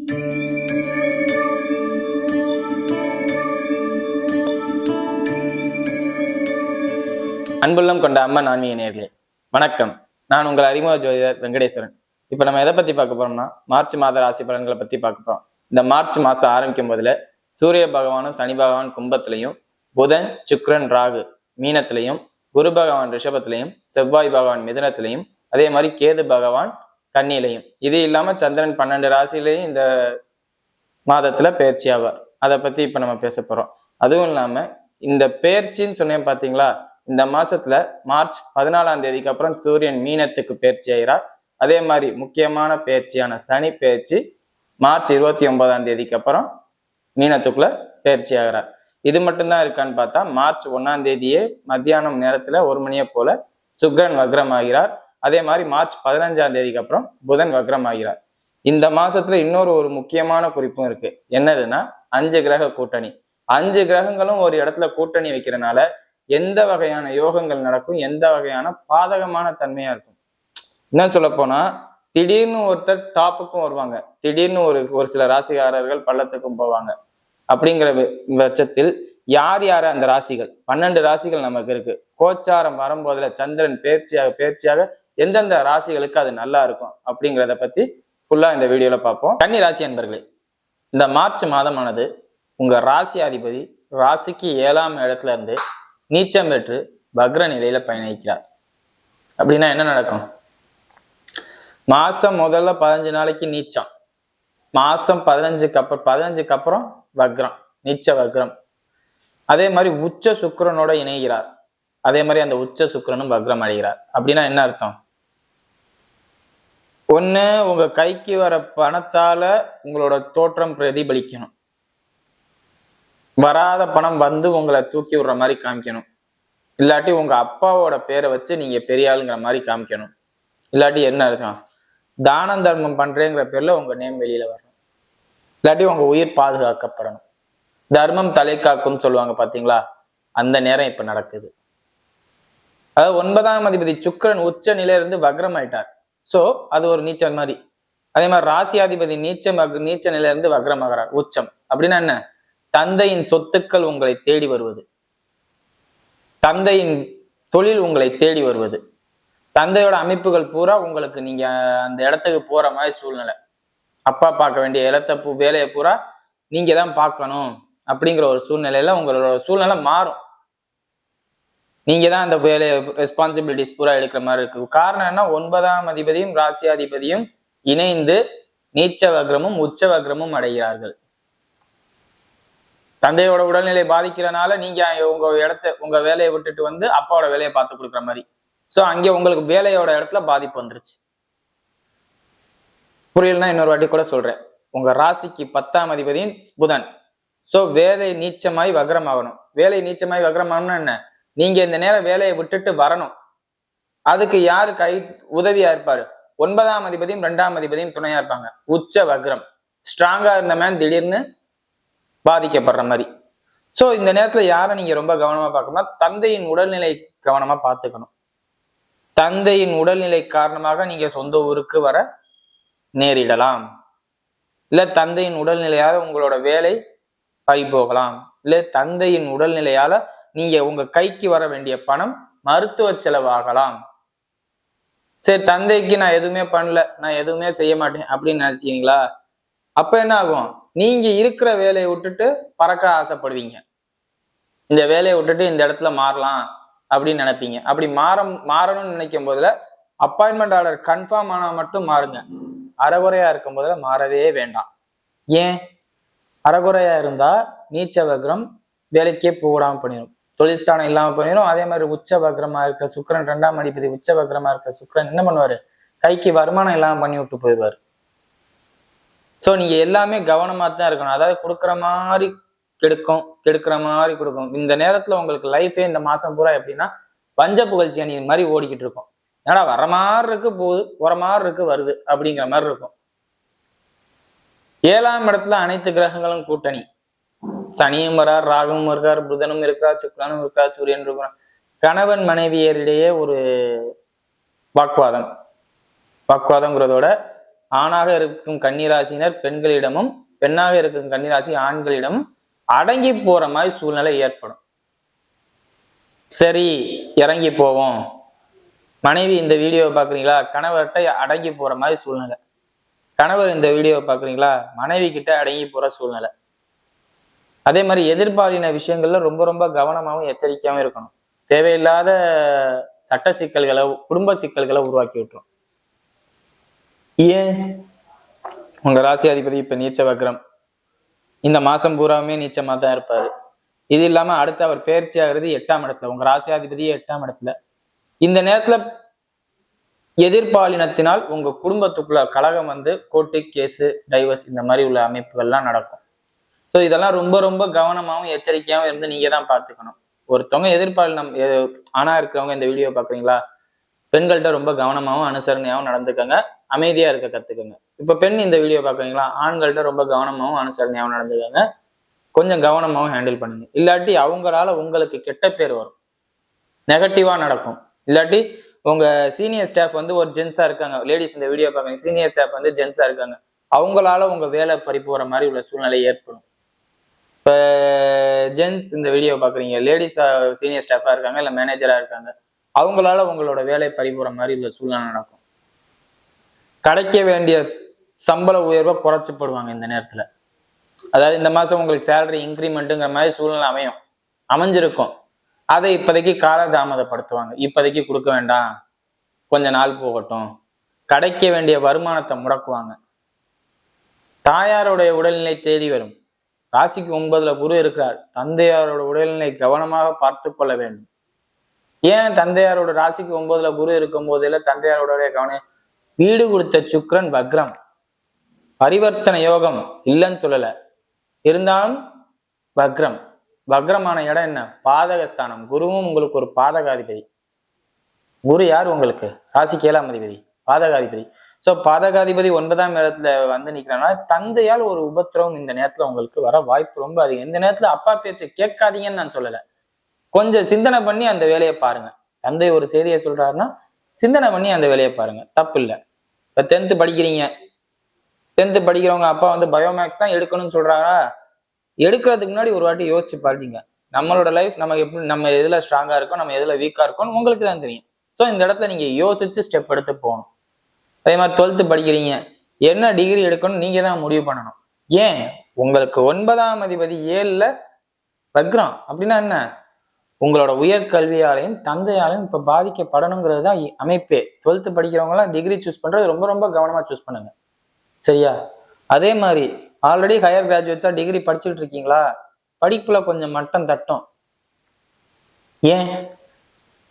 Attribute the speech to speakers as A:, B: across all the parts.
A: அன்புள்ளம் கொண்ட அம்மன் ஆன்மீக நேயர்களே வணக்கம். நான் உங்கள் அறிமுக ஜோதிடர் வெங்கடேஸ்வரன். இப்ப நம்ம எதை பத்தி பார்க்க போறோம்னா மார்ச் மாத ராசி பலன்களை பத்தி பார்க்க போறோம். இந்த மார்ச் மாசம் ஆரம்பிக்கும் போதுல சூரிய பகவானும் சனி பகவான் கும்பத்திலையும், புதன் சுக்கிரன் ராகு மீனத்திலையும், குரு பகவான் ரிஷபத்திலையும், செவ்வாய் பகவான் மிதுனத்திலையும், அதே மாதிரி கேது பகவான் கன்னியிலையும், இது இல்லாம சந்திரன் 12 ராசியிலையும் இந்த மாதத்துல பெயர்ச்சி ஆவார். அதை பத்தி இப்ப நம்ம பேச போறோம். அதுவும் இல்லாம இந்த பெயர்ச்சின்னு சொன்னேன் பாத்தீங்களா, இந்த மாசத்துல மார்ச் 14ஆம் தேதிக்கு அப்புறம் சூரியன் மீனத்துக்கு பெயர்ச்சி ஆகிறார். அதே மாதிரி முக்கியமான பெயர்ச்சியான சனி பெயர்ச்சி மார்ச் 29ஆம் தேதிக்கு அப்புறம் மீனத்துக்குள்ள பெயர்ச்சி ஆகிறார். இது மட்டும்தான் இருக்கான்னு பார்த்தா மார்ச் 1ஆம் தேதியே மத்தியானம் நேரத்துல 1 மணியை போல சுக்கிரன் வக்ரம் ஆகிறார். அதே மாதிரி மார்ச் 15ஆம் தேதிக்கு அப்புறம் புதன் வக்ரம் ஆகிறார். இந்த மாசத்துல இன்னொரு முக்கியமான குறிப்பும் இருக்கு. என்னதுன்னா 5 கிரக கூட்டணி. 5 கிரகங்களும் ஒரு இடத்துல கூட்டணி வைக்கிறனால எந்த வகையான யோகங்கள் நடக்கும், எந்த வகையான பாதகமான தன்மையா இருக்கும். என்ன சொல்ல போனா திடீர்னு ஒருத்தர் டாப்புக்கும் வருவாங்க, திடீர்னு ஒரு சில ராசிக்காரர்கள் பள்ளத்துக்கும் போவாங்க. அப்படிங்கிற பட்சத்தில் யார் யார் அந்த ராசிகள், 12 ராசிகள் நமக்கு இருக்கு. கோச்சாரம் வரும்போதுல சந்திரன் பேர்ச்சியாக எந்தெந்த ராசிகளுக்கு அது நல்லா இருக்கும் அப்படிங்கிறத பத்தி ஃபுல்லா இந்த வீடியோல பார்ப்போம். கன்னி ராசி அன்பர்களே, இந்த மார்ச் மாதமானது உங்க ராசி அதிபதி ராசிக்கு 7ஆம் இடத்துல இருந்து நீச்சம் பெற்று வக்ர நிலையில பயணிக்கிறார். அப்படின்னா என்ன நடக்கும்? மாசம் முதல்ல 15 நாளைக்கு நீச்சம், மாசம் 15க்கு அப்புறம் வக்ரம், நீச்ச வக்ரம். அதே மாதிரி உச்ச சுக்கிரனோட இணைகிறார். அதே மாதிரி அந்த உச்ச சுக்கிரனும் வக்ரம் அடைகிறார். அப்படின்னா என்ன அர்த்தம்? ஒண்ணு, உங்க கைக்கு வர பணத்தால உங்களோட தோற்றம் பிரதிபலிக்கணும். வராத பணம் வந்து உங்களை தூக்கி விடுற மாதிரி காமிக்கணும். இல்லாட்டி உங்க அப்பாவோட பேரை வச்சு நீங்க பெரிய ஆளுங்கிற மாதிரி காமிக்கணும். இல்லாட்டி என்ன அர்த்தம்? தானம் தர்மம் பண்றேங்கிற பேர்ல உங்க நேம் வெளியில வரணும். இல்லாட்டி உங்க உயிர் பாதுகாக்கப்படணும். தர்மம் தலை காக்கும்னு சொல்லுவாங்க பாத்தீங்களா, அந்த நேரம் இப்ப நடக்குது. அதாவது 9ஆம் அதிபதி சுக்கிரன் உச்ச நிலையில இருந்து வக்ரம் ஆயிட்டார். சோ அது ஒரு நீச்சம் மாதிரி. அதே மாதிரி ராசியாதிபதி நீச்ச நிலையில இருந்து வக்ரம் ஆகிறார், உச்சம். அப்படின்னா என்ன? தந்தையின் சொத்துக்கள் உங்களை தேடி வருவது, தந்தையின் தொழில் உங்களை தேடி வருவது, தந்தையோட அமைப்புகள் பூரா உங்களுக்கு நீங்க அந்த இடத்துக்கு போற மாதிரி சூழ்நிலை. அப்பா பார்க்க வேண்டிய வேலையை பூரா நீங்க தான் பார்க்கணும் அப்படிங்கிற ஒரு சூழ்நிலையில உங்களோட சூழ்நிலை மாறும். நீங்க தான் அந்த வேலையை ரெஸ்பான்சிபிலிட்டிஸ் பூரா எடுக்கிற மாதிரி இருக்கு. காரணம் என்ன? 9ஆம் அதிபதியும் ராசியாதிபதியும் இணைந்து நீச்ச வக்ரமும் உச்ச வக்ரமும் அடைகிறார்கள். தந்தையோட உடல்நிலை பாதிக்கிறனால நீங்க உங்க வேலையை விட்டுட்டு வந்து அப்பாவோட வேலையை பார்த்து கொடுக்குற மாதிரி. சோ அங்கே உங்களுக்கு வேலையோட இடத்துல பாதிப்பு வந்துருச்சு. புரியலன்னா இன்னொரு வாட்டி கூட சொல்றேன். உங்க ராசிக்கு 10ஆம் அதிபதியின் புதன். சோ வேலை நீச்சமாய் வக்ரம் ஆகணும். வேலை நீச்சமாய் வக்ரம் ஆகணும்னா என்ன? நீங்க இந்த நேரம் வேலையை விட்டுட்டு வரணும். அதுக்கு யாரு உதவியா இருப்பாரு? 9ஆம் அதிபதியும் 2ஆம் அதிபதியும் துணையா இருப்பாங்க. உச்ச வக்ரம் ஸ்ட்ராங்கா இருந்த மேன் திடீர்னு பாதிக்கப்படுற மாதிரி. சோ இந்த நேரத்துல யாரை நீங்க ரொம்ப கவனமா பார்க்கணும்னா தந்தையின் உடல்நிலை கவனமா பார்த்துக்கணும். தந்தையின் உடல்நிலை காரணமாக நீங்க சொந்த ஊருக்கு வர நேரிடலாம். இல்ல தந்தையின் உடல்நிலையால உங்களோட வேலை பறிபோகலாம். இல்ல தந்தையின் உடல்நிலையால நீங்க உங்க கைக்கு வர வேண்டிய பணம் மருத்துவ செலவாகலாம். சரி, தந்தைக்கு நான் எதுவுமே பண்ணல, நான் எதுவுமே செய்ய மாட்டேன் அப்படின்னு நினைச்சீங்களா? அப்ப என்ன ஆகும்? நீங்க இருக்கிற வேலையை விட்டுட்டு பறக்க ஆசைப்படுவீங்க. இந்த வேலையை விட்டுட்டு இந்த இடத்துல மாறலாம் அப்படின்னு நினைப்பீங்க. அப்படி மாறணும்னு நினைக்கும் போதுல அப்பாயின்மெண்ட் ஆர்டர் கன்ஃபார்ம் ஆனா மட்டும் மாறுங்க. அறகுறையா இருக்கும் போதுல மாறவே வேண்டாம். ஏன்? அறகுறையா இருந்தா நீச்ச வக்ரம் வேலைக்கே போடாம பண்ணிடும், தொழில் ஸ்தானம் இல்லாம பண்ணிடும். அதே மாதிரி உச்ச வக்ரமா இருக்கிற சுக்கிரன், 2ஆம் அதிபதி உச்ச வக்ரமா இருக்கிற சுக்கிரன் என்ன பண்ணுவாரு? கைக்கு வருமானம் இல்லாம பண்ணி விட்டு போயிடுவாரு. சோ நீங்க எல்லாமே கவனமா தான் இருக்கணும். அதாவது கொடுக்குற மாதிரி கெடுக்கிற மாதிரி கொடுக்கும். இந்த நேரத்துல உங்களுக்கு லைஃபே இந்த மாசம் பூரா எப்படின்னா பஞ்ச புகழ்ச்சி அணி மாதிரி ஓடிக்கிட்டு இருக்கும். ஏன்னா வர மாதிரி இருக்கு போகுது, வர மாதிரி இருக்கு வருது அப்படிங்கிற மாதிரி இருக்கும். 7ஆம் இடத்துல அனைத்து கிரகங்களும் கூட்டணி. சனியும் வரார், ராகுவும் இருக்கார், புதனும் இருக்கார், சுக்கிரனும் இருக்கார், சூரியன் இருக்கிறார். கணவன் மனைவியரிடையே ஒரு வாக்குவாதங்கிறதோட ஆணாக இருக்கும் கன்னிராசினர் பெண்களிடமும், பெண்ணாக இருக்கும் கன்னிராசி ஆண்களிடமும் அடங்கி போற மாதிரி சூழ்நிலை ஏற்படும். சரி, இறங்கி போவோம். மனைவி இந்த வீடியோவை பாக்குறீங்களா, கணவர்கிட்ட அடங்கி போற மாதிரி சூழ்நிலை. கணவர் இந்த வீடியோவை பாக்குறீங்களா, மனைவி கிட்ட அடங்கி போற சூழ்நிலை. அதே மாதிரி எதிர்பாலின விஷயங்கள்ல ரொம்ப ரொம்ப கவனமாகவும் எச்சரிக்கையாகவும் இருக்கணும். தேவையில்லாத சட்ட சிக்கல்களை, குடும்ப சிக்கல்களை உருவாக்கி விட்டுரும். ஏன்? உங்க ராசி அதிபதி இப்ப நீச்ச வக்ரம், இந்த மாசம் பூராவுமே நீச்சமா தான் இருப்பாரு. இது இல்லாம அடுத்து அவர் பயிற்சி ஆகிறது 8ஆம் இடத்துல, உங்க ராசியாதிபதி 8ஆம் இடத்துல. இந்த நேரத்துல எதிர்பாலினத்தினால் உங்க குடும்பத்துக்குள்ள கலகம் வந்து கோர்ட்டு கேஸு டைவர்ஸ் இந்த மாதிரி உள்ள அமைப்புகள்லாம் நடக்கும். ஸோ இதெல்லாம் ரொம்ப ரொம்ப கவனமாகவும் எச்சரிக்கையாகவும் இருந்து நீங்க தான் பார்த்துக்கணும். ஒருத்தவங்க எதிர்பாலினம் ஆணா இருக்கிறவங்க இந்த வீடியோ பாக்குறீங்களா, பெண்கள்கிட்ட ரொம்ப கவனமாகவும் அனுசரணையாகவும் நடந்துக்கங்க, அமைதியா இருக்க கத்துக்கங்க. இப்ப பெண் இந்த வீடியோ பாக்குறீங்களா, ஆண்கள்கிட்ட ரொம்ப கவனமாகவும் அனுசரணையாகவும் நடந்துக்கங்க, கொஞ்சம் கவனமாகவும் ஹேண்டில் பண்ணுங்க. இல்லாட்டி அவங்களால உங்களுக்கு கெட்ட பேர் வரும், நெகட்டிவா நடக்கும். இல்லாட்டி உங்க சீனியர் ஸ்டாஃப் வந்து ஒரு ஜென்ஸா இருக்காங்க, லேடிஸ் இந்த வீடியோ பாக்குறீங்க, சீனியர் ஸ்டாஃப் வந்து ஜென்ஸா இருக்காங்க, அவங்களால உங்க வேலை பறிப்பு வர மாதிரி உள்ள சூழ்நிலை ஏற்படும். இப்ப ஜென்ஸ் இந்த வீடியோ பாக்குறீங்க, லேடிஸ் சீனியர் ஸ்டாஃபா இருக்காங்க, இல்ல மேனேஜரா இருக்காங்க, அவங்களால உங்களோட வேலை பறிபோற மாதிரி உள்ள சூழ்நிலை நடக்கும். கிடைக்க வேண்டிய சம்பள உயர்வை குறைச்சு போடுவாங்க இந்த நேரத்துல. அதாவது இந்த மாசம் உங்களுக்கு சேலரி இன்க்ரிமெண்ட்டுங்கிற மாதிரி சூழ்நிலை அமைஞ்சிருக்கும். அதை இப்போதைக்கு காலதாமதப்படுத்துவாங்க. இப்போதைக்கு கொடுக்க வேண்டாம், கொஞ்ச நாள் போகட்டும். கிடைக்க வேண்டிய வருமானத்தை முடக்குவாங்க. தாயாருடைய உடல்நிலை தேடி வரும். ராசிக்கு 9ல குரு இருக்கிறார். தந்தையாரோட உடல்நிலை கவனமாக பார்த்து கொள்ள வேண்டும். ஏன் தந்தையாரோட ராசிக்கு 9ல குரு இருக்கும் போதில தந்தையாரோட கவனம்? வீடு கொடுத்த சுக்கிரன் வக்ரம், பரிவர்த்தனை யோகம் இல்லைன்னு சொல்லல, இருந்தாலும் வக்ரம். வக்ரமான இடம் என்ன? பாதகஸ்தானம். குருவும் உங்களுக்கு ஒரு பாதகாதிபதி. குரு யார் உங்களுக்கு? ராசிக்கு 7ஆம் அதிபதி, பாதகாதிபதி. சோ பாதகாதிபதி 9ஆம் இடத்துல வந்து நிக்கிறாங்கன்னா தந்தையால் ஒரு உபத்திரவம் இந்த நேரத்துல உங்களுக்கு வர வாய்ப்பு ரொம்ப அதிகம். இந்த நேரத்துல அப்பா பேச்சை கேட்காதீங்கன்னு நான் சொல்லல, கொஞ்சம் சிந்தனை பண்ணி அந்த வேலையை பாருங்க. தந்தை ஒரு செய்தியை சொல்றாருன்னா சிந்தனை பண்ணி அந்த வேலையை பாருங்க, தப்பு இல்லை. இப்ப 10th படிக்கிறீங்க, 10th படிக்கிறவங்க அப்பா வந்து பயோமேக்ஸ் தான் எடுக்கணும்னு சொல்றாரா, எடுக்கிறதுக்கு முன்னாடி ஒரு வாட்டி யோசிச்சு பாருங்க. நம்மளோட லைஃப் நம்ம எப்படி, நம்ம எதுல ஸ்ட்ராங்கா இருக்கோம், நம்ம எதுல வீக்கா இருக்கோம் உங்களுக்கு தான் தெரியும். ஸோ இந்த இடத்துல நீங்க யோசிச்சு ஸ்டெப் எடுத்து போகணும். அதே மாதிரி 12th படிக்கிறீங்க, என்ன டிகிரி எடுக்கணும் நீங்க தான் முடிவு பண்ணணும். ஏன்? உங்களுக்கு 9ஆம் அதிபதி 7ல வக்ரம். அப்படின்னா என்ன? உங்களோட உயர்கல்வியாலையும் தந்தையாலையும் இப்ப பாதிக்கப்படணுங்கிறது தான் அமைப்பே. 12th படிக்கிறவங்க எல்லாம் டிகிரி சூஸ் பண்றது ரொம்ப ரொம்ப கவனமா சூஸ் பண்ணுங்க, சரியா? அதே மாதிரி ஆல்ரெடி ஹையர் கிராஜுவேட்ஸா டிகிரி படிச்சுட்டு இருக்கீங்களா, படிப்புல கொஞ்சம் மட்டம் தட்டும். ஏன்?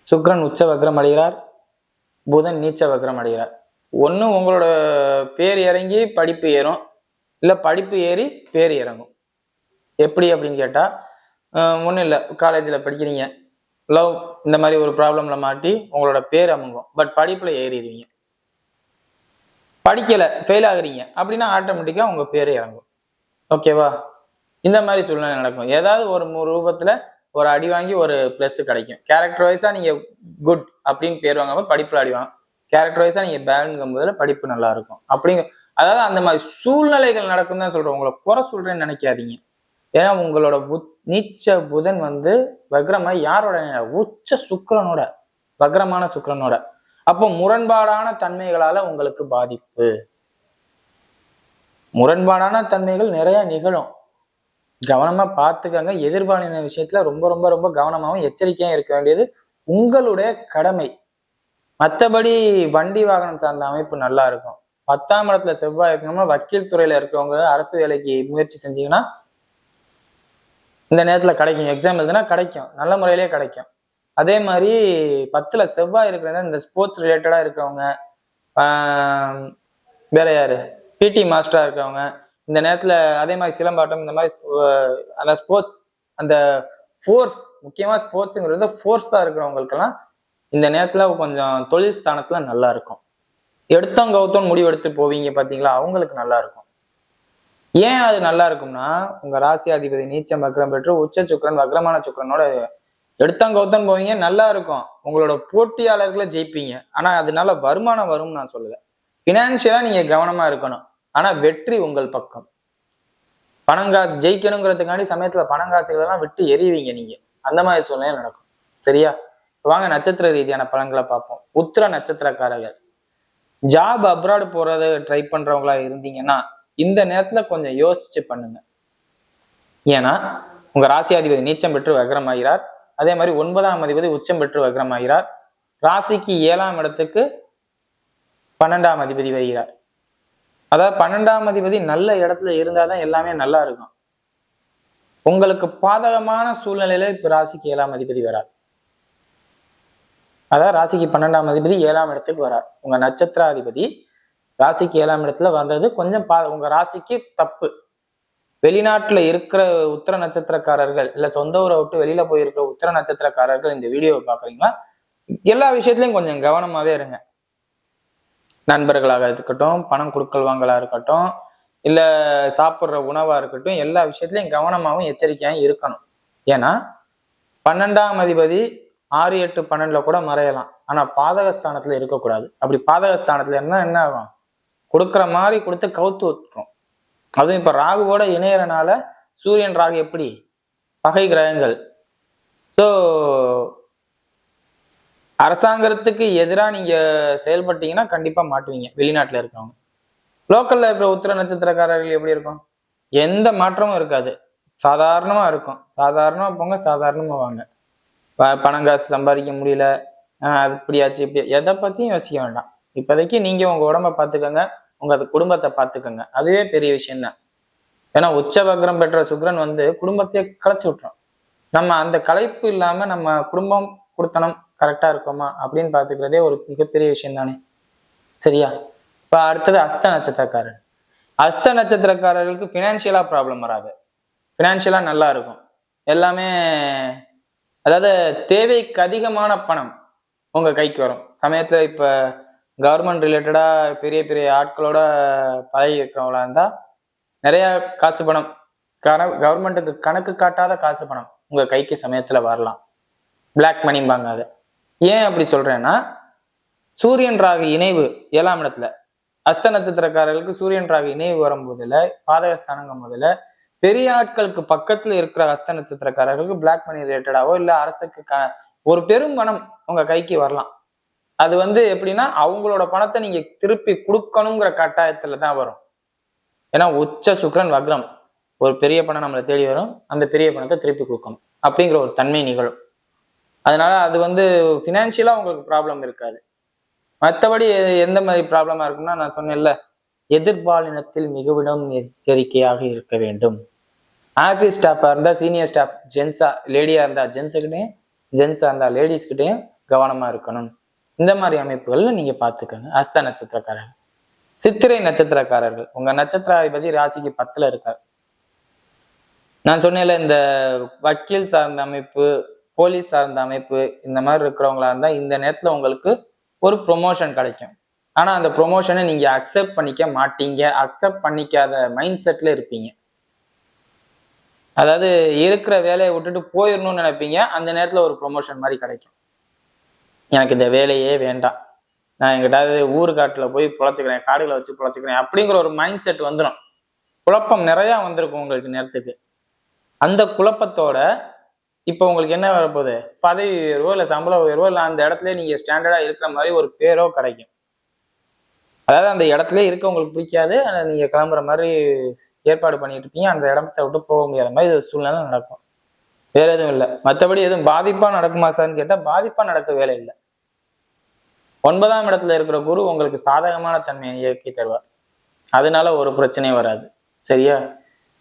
A: சுக்கிரன் உச்ச வக்ரம் அடைகிறார், புதன் நீச்ச வக்ரம் அடைகிறார். ஒண்ணு உங்களோட பேர் இறங்கி படிப்பு ஏறும், இல்ல படிப்பு ஏறி பேர் இறங்கும். எப்படி அப்படின்னு கேட்டா, ஒன்றும் இல்லை, காலேஜில் படிக்கிறீங்க, லவ் இந்த மாதிரி ஒரு ப்ராப்ளம்ல மாட்டி உங்களோட பேர் அமுங்கும், பட் படிப்புல ஏறிடுவீங்க. படிக்கல, ஃபெயில் ஆகுறீங்க அப்படின்னா ஆட்டோமேட்டிக்கா உங்க பேர் இறங்கும். ஓகேவா? இந்த மாதிரி சூழ்நிலை நடக்கும். ஏதாவது ஒரு ரூபத்துல ஒரு அடி வாங்கி ஒரு பிளஸ் கிடைக்கும். கேரக்டர் வைஸா நீங்க குட் அப்படின்னு பேர் வாங்காம படிப்புல அடிவாங்க, கேரக்டர் வைஸா நீங்க பேடுங்கும் போதுல படிப்பு நல்லா இருக்கும். அப்படிங்க அதாவது அந்த மாதிரி சூழ்நிலைகள் நடக்கும் தான் சொல்றேன். உங்களை குறை சொல்றேன்னு நினைக்காதீங்க. ஏன்னா உங்களோட நீச்ச புதன் வந்து வக்ரமா யாரோட? உச்ச சுக்கிரனோட, வக்ரமான சுக்கிரனோட. அப்போ முரண்பாடான தன்மைகளால உங்களுக்கு பாதிப்பு, முரண்பாடான தன்மைகள் நிறைய நிகழும். கவனமா பார்த்துக்கங்க. எதிர்பாலின விஷயத்துல ரொம்ப ரொம்ப ரொம்ப கவனமாகவும் எச்சரிக்கையா இருக்க வேண்டியது உங்களுடைய கடமை. மற்றபடி வண்டி வாகனம் சார்ந்த அமைப்பு நல்லா இருக்கும். 10ஆம் இடத்துல செவ்வாய் இருக்கணும்னா வக்கீல் துறையில இருக்கவங்க அரசு வேலைக்கு முயற்சி செஞ்சீங்கன்னா இந்த நேரத்துல கிடைக்கும். எக்ஸாம் எழுதுனா கிடைக்கும், நல்ல முறையிலே கிடைக்கும். அதே மாதிரி 10ல செவ்வாய் இருக்கிற இந்த ஸ்போர்ட்ஸ் ரிலேட்டடா இருக்கிறவங்க, வேற யாரு, பிடி மாஸ்டரா இருக்கிறவங்க இந்த நேரத்துல, அதே மாதிரி சிலம்பாட்டம், இந்த மாதிரி அந்த ஸ்போர்ட்ஸ், அந்த ஃபோர்ஸ், முக்கியமா ஸ்போர்ட்ஸுங்கிறது ஃபோர்ஸ் தான் இருக்கிறவங்களுக்கெல்லாம் இந்த நேரத்துல கொஞ்சம் தொழில் ஸ்தானத்துல நல்லா இருக்கும். எடுத்தோம் கவுத்தோம் முடிவு எடுத்து போவீங்க பாத்தீங்களா, அவங்களுக்கு நல்லா இருக்கும். ஏன் அது நல்லா இருக்கும்னா, உங்க ராசி அதிபதி நீச்சம் வக்ரம் பெற்று உச்ச சுக்கிரன் வக்ரமான சுக்கிரனோட எடுத்தோம் கவுத்தோம் போவீங்க, நல்லா இருக்கும். உங்களோட போட்டியாளர்களை ஜெயிப்பீங்க. ஆனா அதனால வருமானம் வரும்னு நான் சொல்லுவேன். பினான்சியலா நீங்க கவனமா இருக்கணும். ஆனா வெற்றி உங்கள் பக்கம். ஜெயிக்கணுங்கிறதுக்காண்டி சமயத்துல பணங்காசுகளெல்லாம் விட்டு எறிவீங்க நீங்க. அந்த மாதிரி சூழ்நிலை நடக்கும். சரியா? வாங்க நட்சத்திர ரீதியான பலன்களை பார்ப்போம். உத்திர நட்சத்திரக்காரர்கள் ஜாப் அப்ராடு போறது ட்ரை பண்றவங்களா இருந்தீங்கன்னா இந்த நேரத்துல கொஞ்சம் யோசிச்சு பண்ணுங்க. ஏன்னா உங்க ராசியாதிபதி நீச்சம் பெற்று வக்ரமாகிறார். அதே மாதிரி 9ஆம் அதிபதி உச்சம் பெற்று வக்ரமாகிறார். ராசிக்கு 7ஆம் இடத்துக்கு 12ஆம் அதிபதி வருகிறார். அதாவது 12ஆம் அதிபதி நல்ல இடத்துல இருந்தாதான் எல்லாமே நல்லா இருக்கும். உங்களுக்கு பாதகமான சூழ்நிலையில இப்ப ராசிக்கு 7ஆம் அதிபதி வரார். அதாவது ராசிக்கு 12ஆம் அதிபதி 7ஆம் இடத்துக்கு வரார். உங்க நட்சத்திராதிபதி ராசிக்கு 7ஆம் இடத்துல வந்தது கொஞ்சம் உங்க ராசிக்கு தப்பு. வெளிநாட்டுல இருக்கிற உத்திர நட்சத்திரக்காரர்கள் இல்ல சொந்த ஊரை விட்டு வெளியில போயிருக்கிற உத்திர நட்சத்திரக்காரர்கள் இந்த வீடியோவை பாக்குறீங்களா, எல்லா விஷயத்திலையும் கொஞ்சம் கவனமாவே இருங்க. நண்பர்களாக இருக்கட்டும், பணம் கொடுக்கல் வாங்கலா இருக்கட்டும், இல்ல சாப்பிட்ற உணவா இருக்கட்டும், எல்லா விஷயத்திலையும் கவனமாகவும் எச்சரிக்கையாகவும் இருக்கணும். ஏன்னா 12ஆம் அதிபதி 6, 8, 12 கூட மறையலாம். ஆனா பாதகஸ்தானத்துல இருக்கக்கூடாது. அப்படி பாதகஸ்தானத்துல இருந்தா என்ன ஆகும்? கொடுக்குற மாதிரி கொடுத்து கவுத்து விட்டுரும். அதுவும் இப்ப ராகுவோட இணையறனால சூரியன் ராகு எப்படி பகை கிரகங்கள். ஸோ அரசாங்கத்துக்கு எதிராக நீங்க செயல்பட்டீங்கன்னா கண்டிப்பா மாட்டுவீங்க. வெளிநாட்டுல இருக்கிறவங்க. லோக்கல்ல இருக்கிற உத்திர நட்சத்திரக்காரர்கள் எப்படி இருக்கும்? எந்த மாற்றமும் இருக்காது. சாதாரணமா இருக்கும். சாதாரணமா போங்க, சாதாரணமா வாங்க. பணம் காசு சம்பாதிக்க முடியல, அது இப்படியாச்சு இப்படி எதை பத்தியும் யோசிக்க வேண்டாம். இப்போதைக்கு நீங்க உங்க உடம்ப பார்த்துக்கோங்க, உங்க குடும்பத்தை பார்த்துக்கோங்க. அதுவே பெரிய விஷயம் தான். ஏன்னா உச்சவக்ரம் பெற்ற சுக்கிரன் குடும்பத்தையே கலைச்சு விட்டுரும். நம்ம அந்த கலைப்பு இல்லாம நம்ம குடும்பம் கொடுத்தனம் கரெக்டா இருக்கோமா அப்படின்னு பாத்துக்கிறதே ஒரு மிகப்பெரிய விஷயம் தானே. சரியா? இப்ப அடுத்தது அஸ்த நட்சத்திரக்காரர். அஸ்த நட்சத்திரக்காரர்களுக்கு பினான்சியலா ப்ராப்ளம் வராது. பினான்சியலா நல்லா இருக்கும். எல்லாமே அதாவது தேவைக்கு அதிகமான பணம் உங்க கைக்கு வரும். சமயத்துல இப்ப கவர்மெண்ட் ரிலேட்டடா பெரிய பெரிய ஆட்களோட பழகி இருக்கிறவங்களா இருந்தா நிறைய காசு பணம் கவர்மெண்ட்டுக்கு கணக்கு காட்டாத காசு பணம் உங்க கைக்கு சமயத்துல வரலாம். பிளாக் மணிம்பாங்க அது. ஏன் அப்படி சொல்றேன்னா, சூரியன் ராகு இணைவு 7ஆம் இடத்துல அஸ்த நட்சத்திரக்காரர்களுக்கு சூரியன் ராகு இணைவு வரும்போதுல பாதகஸ்தானங்கும் போதுல பெரிய ஆட்களுக்கு பக்கத்துல இருக்கிற அஸ்த நட்சத்திரக்காரர்களுக்கு பிளாக் மணி ரிலேட்டடாவோ இல்ல அரசுக்கு ஒரு பெரும் பணம் உங்க கைக்கு வரலாம். அது எப்படின்னா அவங்களோட பணத்தை நீங்க திருப்பி கொடுக்கணுங்கிற கட்டாயத்துல தான் வரும். ஏன்னா உச்ச சுக்கிரன் வக்ரம். ஒரு பெரிய பணம் நம்மளை தேடி வரும், அந்த பெரிய பணத்தை திருப்பி கொடுக்கணும் அப்படிங்கிற ஒரு தன்மை நிகழும். அதனால அது ஃபினான்ஷியலா உங்களுக்கு ப்ராப்ளம் இருக்காது. மற்றபடி எந்த மாதிரி ப்ராப்ளமா இருக்கும்னா, நான் சொன்னேன்ல, எதிர்பாலினத்தில் மிகவும் எச்சரிக்கையாக இருக்க வேண்டும். ஆஃபீஸ் ஸ்டாஃபா இருந்தா சீனியர் ஸ்டாஃப் ஜென்ஸா லேடியா இருந்தா ஜென்ஸுக்கிட்டையும், ஜென்ஸா இருந்தா லேடிஸ்கிட்டையும் கவனமா இருக்கணும். இந்த மாதிரி அமைப்புகள்ல நீங்க பாத்துக்கோங்க. அஸ்த நட்சத்திரக்காரர்கள். சித்திரை நட்சத்திரக்காரர்கள், உங்க நட்சத்திராதிபதி ராசிக்கு 10ல இருக்கார். நான் சொன்னேன்ல, இந்த வக்கீல் சார்ந்த அமைப்பு, போலீஸ் சார்ந்த அமைப்பு, இந்த மாதிரி இருக்கிறவங்களா இருந்தா இந்த நேரத்துல உங்களுக்கு ஒரு ப்ரொமோஷன் கிடைக்கும். ஆனா அந்த ப்ரொமோஷனை நீங்க அக்செப்ட் பண்ணிக்க மாட்டீங்க. அக்செப்ட் பண்ணிக்காத மைண்ட் செட்ல இருப்பீங்க. அதாவது இருக்கிற வேலையை விட்டுட்டு போயிடணும்னு நினைப்பீங்க. அந்த நேரத்துல ஒரு ப்ரொமோஷன் மாதிரி கிடைக்கும். எனக்கு இந்த வேலையே வேண்டாம், நான் எங்கிட்டாவது ஊருக்காட்டுல போய் பொழைச்சிக்கிறேன், காடுகளை வச்சு பொழைச்சிக்கிறேன் அப்படிங்கிற ஒரு மைண்ட் செட் வந்துடும். குழப்பம் நிறைய வந்திருக்கும் உங்களுக்கு நேரத்துக்கு. அந்த குழப்பத்தோட இப்ப உங்களுக்கு என்ன வரப்போகுது? பதவி உயர்வோ இல்ல சம்பள உயர்வோ இல்ல அந்த இடத்துல நீங்க ஸ்டாண்டர்டா இருக்கிற மாதிரி ஒரு பேரோ கிடைக்கும். அதாவது அந்த இடத்துல இருக்க உங்களுக்கு பிடிக்காது, நீங்க கிளம்புற மாதிரி ஏற்பாடு பண்ணிட்டு இருப்பீங்க. அந்த இடத்த விட்டு போக முடியாத மாதிரி சூழ்நிலை நடக்கும். வேற எதுவும் இல்லை. மற்றபடி எதுவும் பாதிப்பா நடக்குமா சார்ன்னு கேட்டா பாதிப்பா நடக்க வேலை இல்லை. 9ஆம் இடத்துல இருக்கிற குரு உங்களுக்கு சாதகமான தன்மையை இயக்கி தருவார். அதனால ஒரு பிரச்சனையும் வராது. சரியா?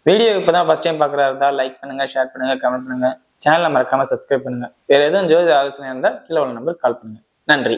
A: வீடியோ இப்பதான் ஃபர்ஸ்ட் டைம் பாக்குறதா இருந்தா லைக் பண்ணுங்க, ஷேர் பண்ணுங்க, கமெண்ட் பண்ணுங்க. சேனலை மறக்காம சப்ஸ்கிரைப் பண்ணுங்க. வேற எதுவும் ஜோதிட ஆலோசனை இருந்தால் கீழே உள்ள நம்பருக்கு கால் பண்ணுங்க. நன்றி.